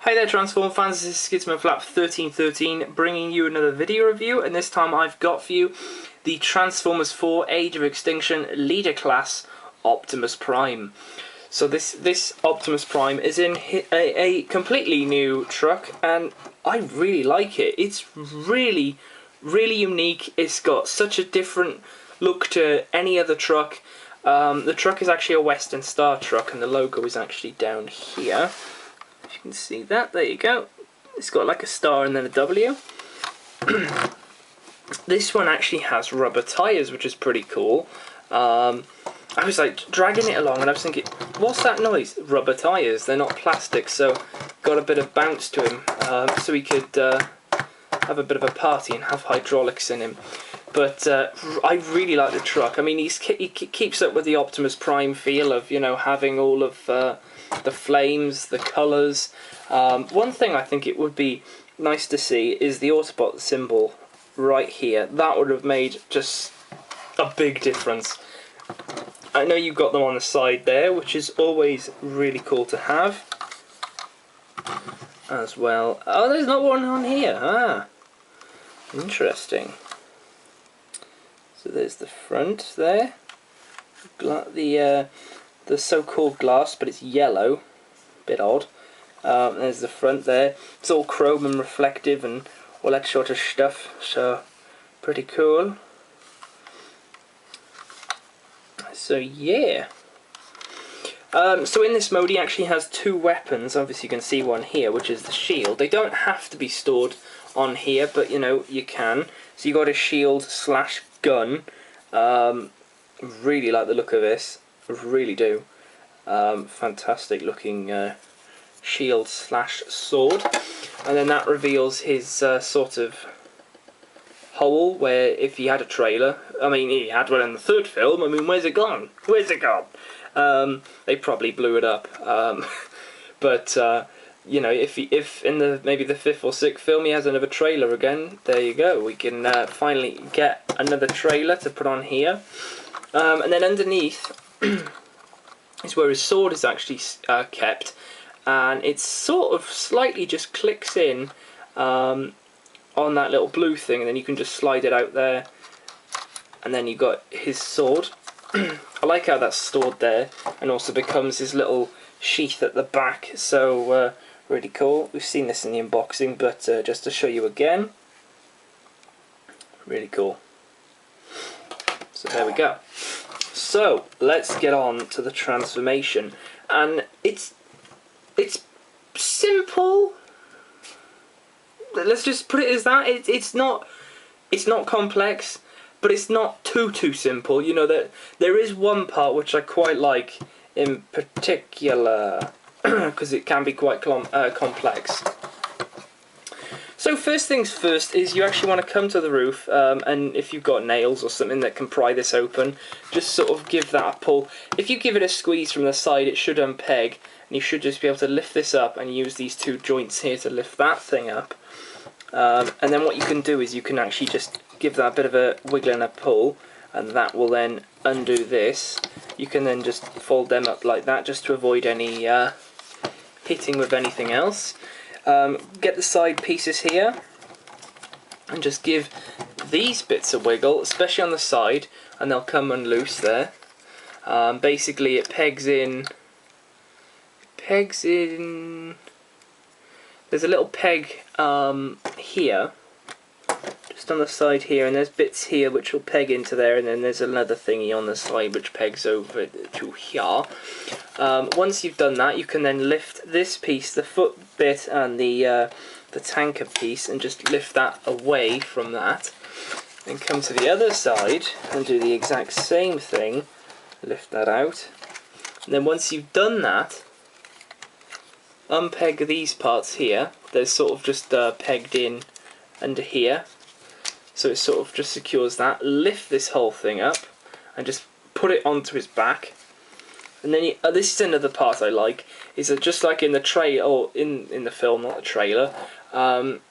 Hi there Transform fans, this is Skizmoflap1313 bringing you another video review, and this time I've got for you the Transformers 4 Age of Extinction Leader Class Optimus Prime. So this Optimus Prime is in a completely new truck, and I really like it. It's really unique. It's got such a different look to any other truck. The truck is actually a Western Star truck, and the logo is actually down here. If you can see that, there you go. It's got like a star and then a W. This one actually has rubber tyres, which is pretty cool. I was like dragging it along and I was thinking, what's that noise? Rubber tyres, they're not plastic, so got a bit of bounce to him, so he could have a bit of a party and have hydraulics in him. But I really like the truck. I mean, he keeps up with the Optimus Prime feel of, you know, having all of the flames, the colours. One thing I think it would be nice to see is the Autobot symbol right here. That would have made just a big difference. I know you've got them on the side there, which is always really cool to have as well. Oh, there's not one on here. Ah, interesting. So there's the front there, the so-called glass, but it's yellow, bit odd. There's the front there. It's all chrome and reflective and all that sort of stuff, so pretty cool. So yeah. So in this mode he actually has two weapons. Obviously you can see one here, which is the shield. They don't have to be stored on here, but you know, you can. So you got a shield slash gun. Really like the look of this. Really do. Fantastic looking shield slash sword. And then that reveals his sort of hole, where if he had a trailer, I mean he had one in the third film, I mean where's it gone? Where's it gone? They probably blew it up. But you know, if in the maybe the fifth or sixth film he has another trailer again, there you go. We can finally get another trailer to put on here. And then underneath is where his sword is actually kept, and it sort of slightly just clicks in on that little blue thing, and then you can just slide it out there, and then you've got his sword. I like how that's stored there, and also becomes his little sheath at the back, so really cool. We've seen this in the unboxing, but just to show you again, really cool. So there we go. So let's get on to the transformation, and it's simple. Let's just put it as that. It's not complex, but it's not too simple. You know, that there is one part which I quite like in particular, because it can be quite complex. So first things first is you actually want to come to the roof, and if you've got nails or something that can pry this open, just sort of give that a pull. If you give it a squeeze from the side, it should unpeg, and you should just be able to lift this up and use these two joints here to lift that thing up. And then what you can do is you can actually just give that a bit of a wiggle and a pull, and that will then undo this. You can then just fold them up like that, just to avoid any hitting with anything else. Get the side pieces here and just give these bits a wiggle, especially on the side, and they'll come unloose there. Basically it pegs in, there's a little peg here, just on the side here, and there's bits here which will peg into there, and then there's another thingy on the side which pegs over to here. Once you've done that, you can then lift this piece, the foot bit and the tanker piece, and just lift that away from that, and come to the other side and do the exact same thing. Lift that out, and then once you've done that, unpeg these parts here. They're sort of just pegged in under here, so it sort of just secures that. Lift this whole thing up and just put it onto his back. And then this is another part I like, is that just like in the trailer, or in the film, not the trailer, in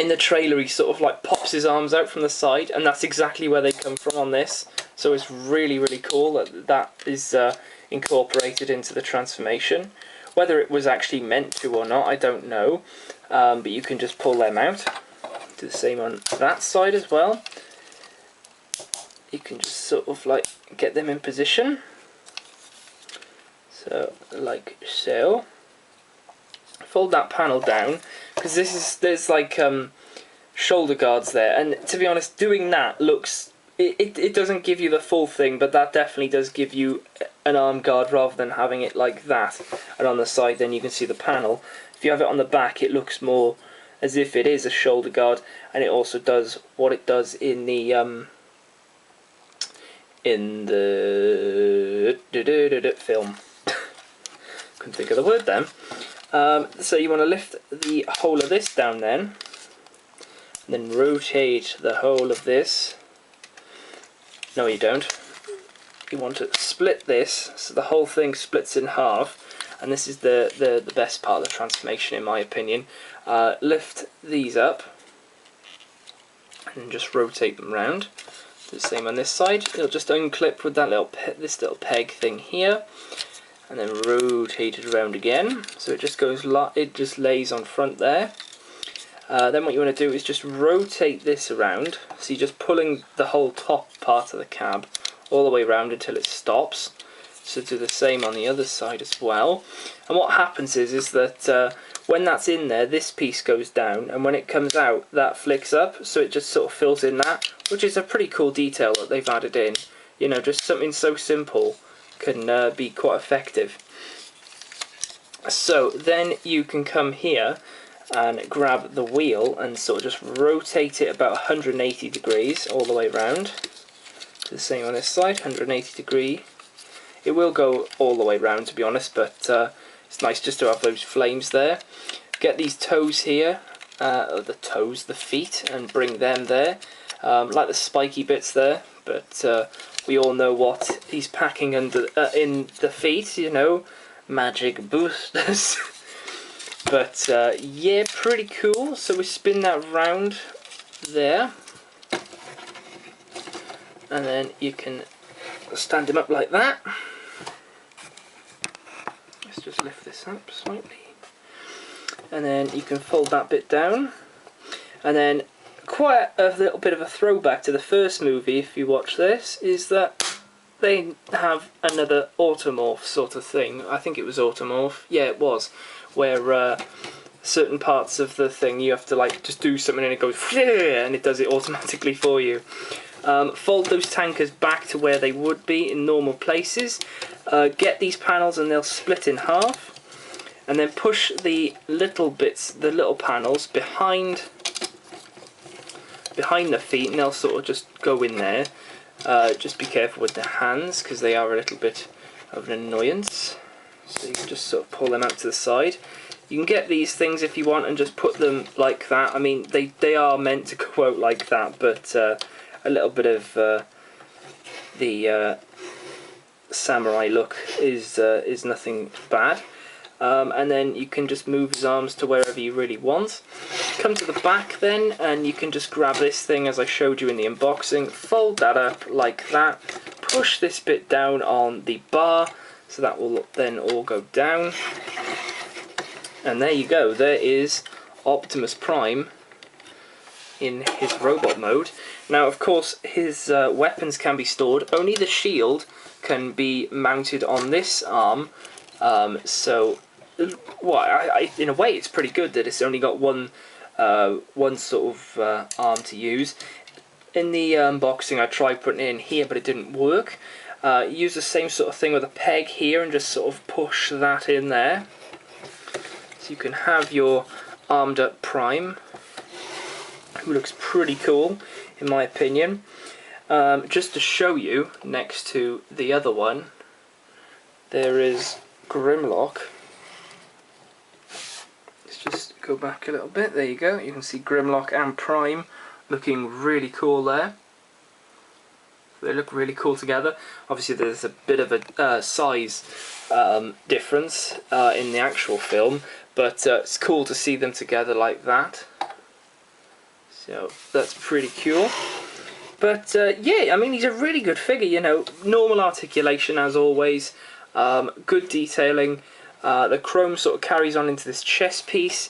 the trailer he sort of like pops his arms out from the side, and that's exactly where they come from on this. So it's really cool that that is incorporated into the transformation. Whether it was actually meant to or not, I don't know. But you can just pull them out. Do the same on that side as well. You can just sort of like get them in position. So, like so. Fold that panel down, because there's like shoulder guards there, and to be honest, doing that looks, it doesn't give you the full thing, but that definitely does give you an arm guard rather than having it like that. And on the side then you can see the panel. If you have it on the back, it looks more as if it is a shoulder guard, and it also does what it does in the film. Couldn't think of the word then. So you want to lift the whole of this down then, and then rotate the whole of this. No, you don't. You want to split this so the whole thing splits in half, and this is the best part of the transformation in my opinion. Lift these up and just rotate them round. Do the same on this side. It'll just unclip with that this little peg thing here, and then rotate it around again. So it just goes, it just lays on front there. Then what you want to do is just rotate this around. So you're just pulling the whole top part of the cab all the way around until it stops. So do the same on the other side as well. And what happens is that when that's in there, this piece goes down, and when it comes out, that flicks up. So it just sort of fills in that, which is a pretty cool detail that they've added in. You know, just something so simple can be quite effective. So then you can come here and grab the wheel and sort of just rotate it about 180 degrees all the way around. Do the same on this side, 180 degree. It will go all the way around, to be honest, but it's nice just to have those flames there. Get these toes here, the feet, and bring them there, like the spiky bits there, but we all know what he's packing under in the feet, you know, magic boosters. But yeah, pretty cool. So we spin that round there, and then you can stand him up like that. Let's just lift this up slightly, and then you can fold that bit down, and then quite a little bit of a throwback to the first movie, if you watch this, is that they have another Automorph sort of thing. I think it was Automorph, yeah it was, where certain parts of the thing you have to like just do something and it goes and it does it automatically for you. Fold those tankers back to where they would be in normal places. Get these panels and they'll split in half, and then push the little bits, the little panels behind the feet, and they'll sort of just go in there. Just be careful with the hands because they are a little bit of an annoyance. So you can just sort of pull them out to the side. You can get these things if you want and just put them like that. I mean, they are meant to go out like that, but a little bit of the samurai look is nothing bad. And then you can just move his arms to wherever you really want. Come to the back then, and you can just grab this thing as I showed you in the unboxing, fold that up like that, push this bit down on the bar, so that will then all go down. And there you go, there is Optimus Prime in his robot mode. Now of course his weapons can be stored, only the shield can be mounted on this arm, so well, in a way it's pretty good that it's only got one sort of arm to use. In the unboxing I tried putting it in here but it didn't work. Use the same sort of thing with a peg here and just sort of push that in there. So you can have your armed up Prime, who looks pretty cool in my opinion. Just to show you, next to the other one, there is Grimlock. Let's just go back a little bit, there you go, you can see Grimlock and Prime looking really cool there. They look really cool together. Obviously there's a bit of a size difference in the actual film, but it's cool to see them together like that. So that's pretty cool. But yeah, I mean he's a really good figure, you know, normal articulation as always, good detailing, The chrome sort of carries on into this chest piece.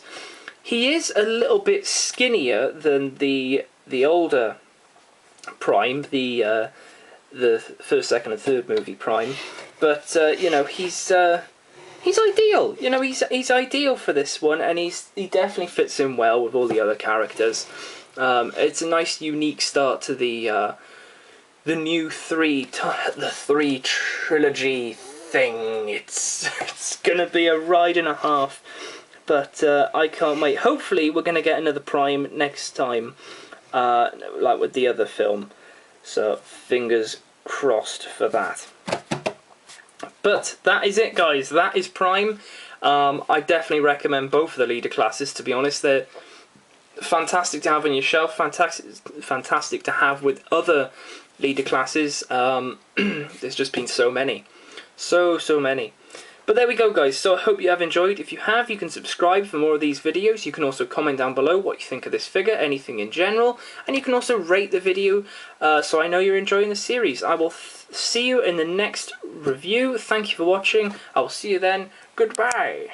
He is a little bit skinnier than the older Prime, the first, second, and third movie Prime, but you know, he's ideal. You know, he's ideal for this one, and he definitely fits in well with all the other characters. It's a nice, unique start to the new the 3 trilogy thing. It's gonna be a ride and a half, but I can't wait. Hopefully, we're gonna get another Prime next time, like with the other film. So fingers crossed for that. But that is it, guys. That is Prime. I definitely recommend both of the leader classes, to be honest. They're fantastic to have on your shelf, fantastic to have with other leader classes. There's just been so many. So many. But there we go, guys. So I hope you have enjoyed. If you have, you can subscribe for more of these videos. You can also comment down below what you think of this figure, anything in general. And you can also rate the video so I know you're enjoying the series. I will see you in the next review. Thank you for watching. I will see you then. Goodbye.